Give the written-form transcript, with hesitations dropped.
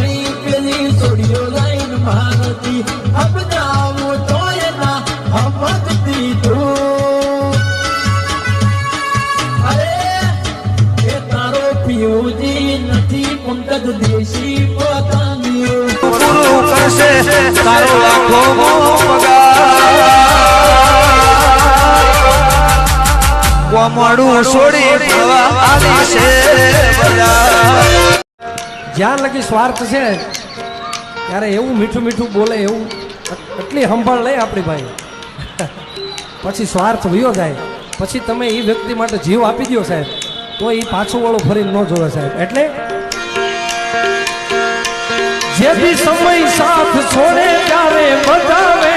ઘણી પેલી છોડીઓ લાઈન મારતી સમજાવું તો એના સમજતી તું અરે એ તારો પિયુજી નથી પંકજ દેશી પોતાની પૂરું કરશે તારો લાખો પગાર મોડું છોડી ફરવા આવી છે જ્યાં લગી સ્વાર્થ છે ત્યારે એવું મીઠું મીઠું બોલે એવું એટલી સંભાળ લે આપણી ભાઈ પછી સ્વાર્થ વયો જાય પછી તમે એ વ્યક્તિ માટે જીવ આપી દો સાહેબ તો એ પાછું વાળું ફરીને ન જોવે સાહેબ એટલે જે બી સમય સાથ છોડે ત્યારે બતાવે